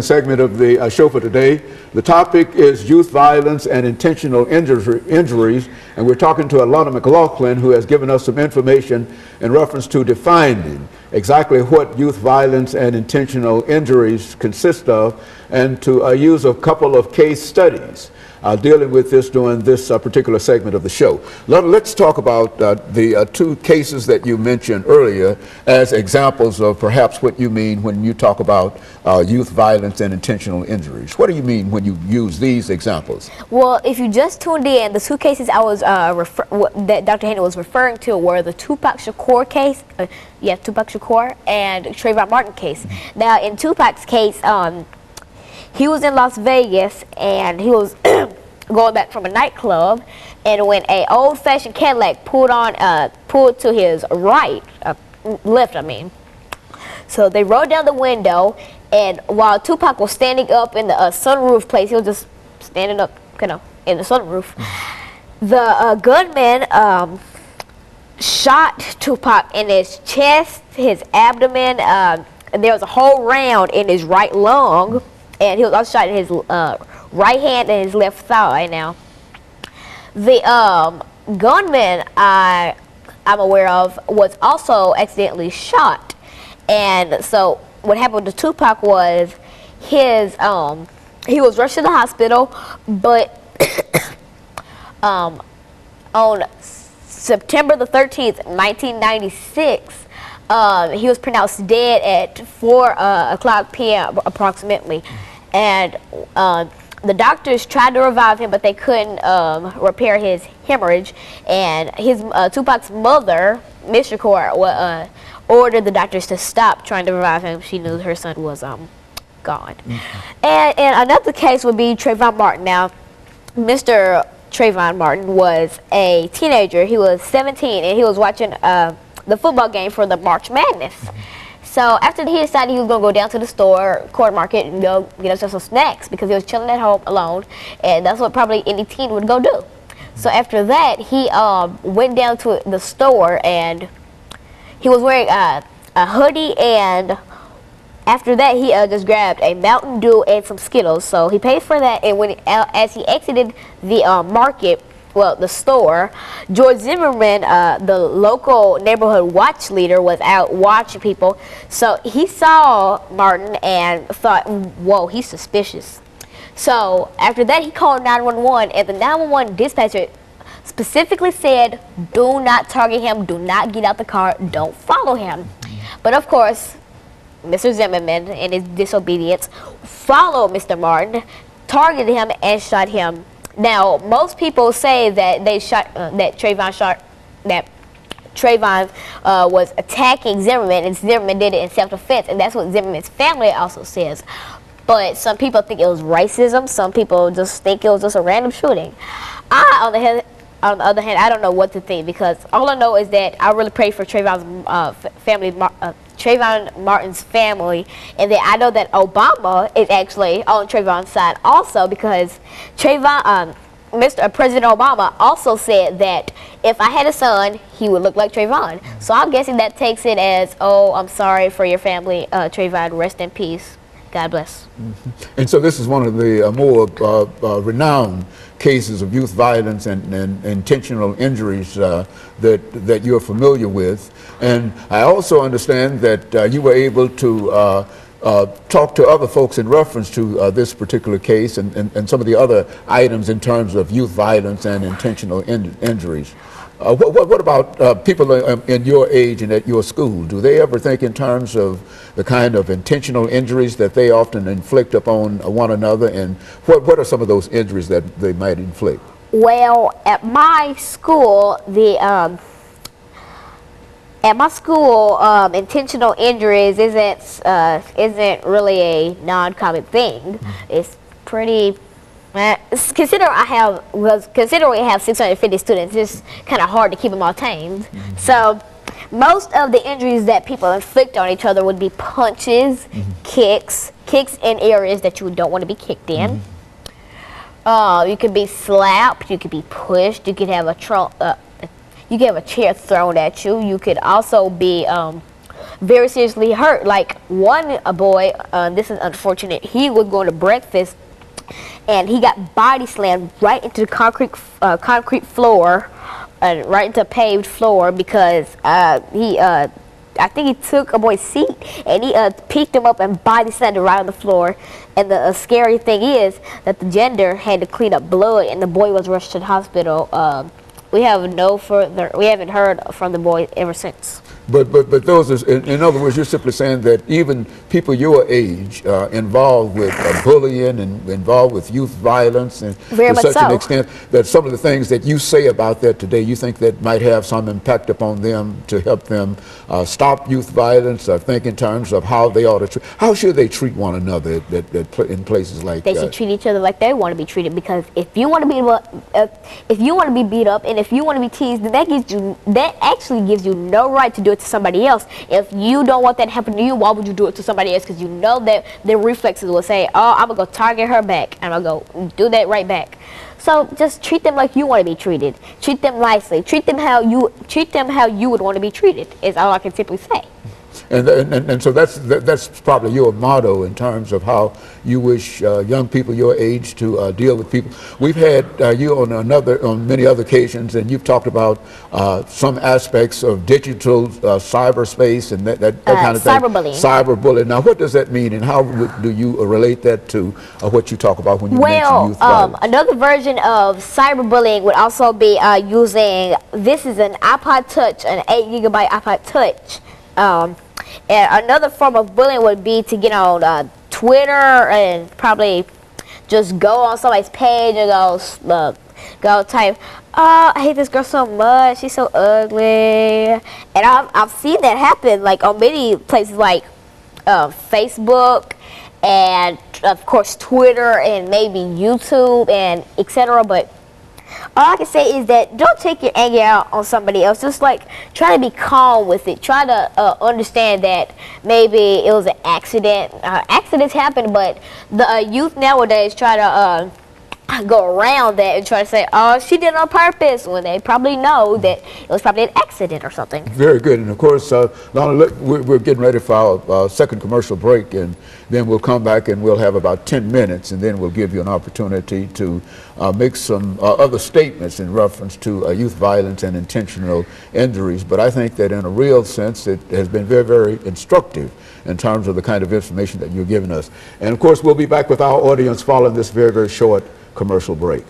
Segment of the show for today. The topic is youth violence and intentional injuries, and we're talking to Alana McLaughlin, who has given us some information in reference to defining exactly what youth violence and intentional injuries consist of, and to use a couple of case studies dealing with this during this particular segment of the show. Let's talk about the two cases that you mentioned earlier as examples of perhaps what you mean when you talk about youth violence and intentional injuries. What do you mean when you use these examples? Well, if you just tuned in, the two cases I was that Dr. Haney was referring to were the Tupac Shakur case, Tupac Shakur, and Trayvon Martin case. Now, in Tupac's case, he was in Las Vegas and he was going back from a nightclub, and when a old-fashioned Cadillac pulled to his left, so they rolled down the window, and while Tupac was standing up in the sunroof place, he was just standing up, in the sunroof. The gunman shot Tupac in his chest, his abdomen, and there was a whole round in his right lung, and he was also shot in his right hand and his left thigh. Now, the gunman I'm aware of was also accidentally shot, and so what happened to Tupac was he was rushed to the hospital, but on September the 13th, 1996, he was pronounced dead at 4 o'clock p.m. approximately, and the doctors tried to revive him, but they couldn't repair his hemorrhage, and Tupac's mother, Miss Shakur, ordered the doctors to stop trying to revive him. She knew her son was gone. And another case would be Trayvon Martin. Now, Mr. Trayvon Martin was a teenager. He was 17, and he was watching the football game for the March Madness. So after he decided he was going to go down to the store, Court Market, and go get himself some snacks because he was chilling at home alone, and that's what probably any teen would go do. So after that, he went down to the store, and he was wearing a hoodie, and after that, he just grabbed a Mountain Dew and some Skittles. So he paid for that, and as he exited the the store, George Zimmerman, the local neighborhood watch leader, was out watching people. So he saw Martin and thought, whoa, he's suspicious. So after that, he called 911, and the 911 dispatcher specifically said, do not target him, do not get out the car, don't follow him. But of course, Mr. Zimmerman, in his disobedience, followed Mr. Martin, targeted him, and shot him. Now, most people say that Trayvon was attacking Zimmerman, and Zimmerman did it in self-defense, and that's what Zimmerman's family also says. But some people think it was racism. Some people just think it was just a random shooting. On the other hand, I don't know what to think, because all I know is that I really pray for Trayvon's family, Trayvon Martin's family, and then I know that Obama is actually on Trayvon's side also, because President Obama also said that if I had a son, he would look like Trayvon. So I'm guessing that takes it as, oh, I'm sorry for your family, Trayvon, rest in peace. God bless. And so this is one of the more renowned cases of youth violence and intentional injuries that you're familiar with. And I also understand that you were able to talk to other folks in reference to this particular case and some of the other items in terms of youth violence and intentional injuries. What about people in your age and at your school? Do they ever think in terms of the kind of intentional injuries that they often inflict upon one another, and what are some of those injuries that they might inflict? Well, at my school, intentional injuries isn't really a non-common thing. It's pretty. Considering we have 650 students, it's kind of hard to keep them all tamed. So most of the injuries that people inflict on each other would be punches, kicks in areas that you don't want to be kicked in. You could be slapped, you could be pushed, you could have a chair thrown at you. You could also be very seriously hurt. Like one boy, this is unfortunate. He was going to breakfast, and he got body slammed right into the concrete floor, right into a paved floor because I think he took a boy's seat and he picked him up and body slammed him right on the floor. And the scary thing is that the janitor had to clean up blood, and the boy was rushed to the hospital. We haven't heard from the boy ever since. But those is, in other words, you're simply saying that even people your age involved with bullying and involved with youth violence, and Very to much such an so. extent that some of the things that you say about that today, you think that might have some impact upon them to help them stop youth violence, or think in terms of how they ought to treat. How should they treat one another in places like that? They should treat each other like they want to be treated, because if you want to be beat up and if you want to be teased, then that actually gives you no right to do it to somebody else. If you don't want that to happen to you, why would you do it to somebody else? Because you know that their reflexes will say, oh, I'm gonna go target her back, and I'm gonna go do that right back. So just treat them like you want to be treated. Treat them nicely. Treat them how you would want to be treated, is all I can simply say. And so that's probably your motto in terms of how you wish young people your age to deal with people. We've had you on many other occasions, and you've talked about some aspects of digital cyberspace and that kind of thing. Cyberbullying. Cyberbullying. Now, what does that mean, and how do you relate that to what you talk about when you mention youth violence? Another version of cyberbullying would also be using, this is an iPod Touch, an 8 GB iPod Touch. And another form of bullying would be to get on Twitter and probably just go on somebody's page and go type, oh, I hate this girl so much, she's so ugly. And I've seen that happen like on many places like Facebook and of course Twitter and maybe YouTube and etc. But all I can say is that don't take your anger out on somebody else. Just like try to be calm with it. Try to understand that maybe it was an accident. Accidents happen, but the youth nowadays try to go around that and try to say, oh, she did it on purpose, when they probably know that it was probably an accident or something. Very good. And of course, Lana, we're getting ready for our second commercial break, and then we'll come back and we'll have about 10 minutes, and then we'll give you an opportunity to make some other statements in reference to youth violence and intentional injuries. But I think that in a real sense, it has been very, very instructive in terms of the kind of information that you're giving us. And of course, we'll be back with our audience following this very, very short commercial break.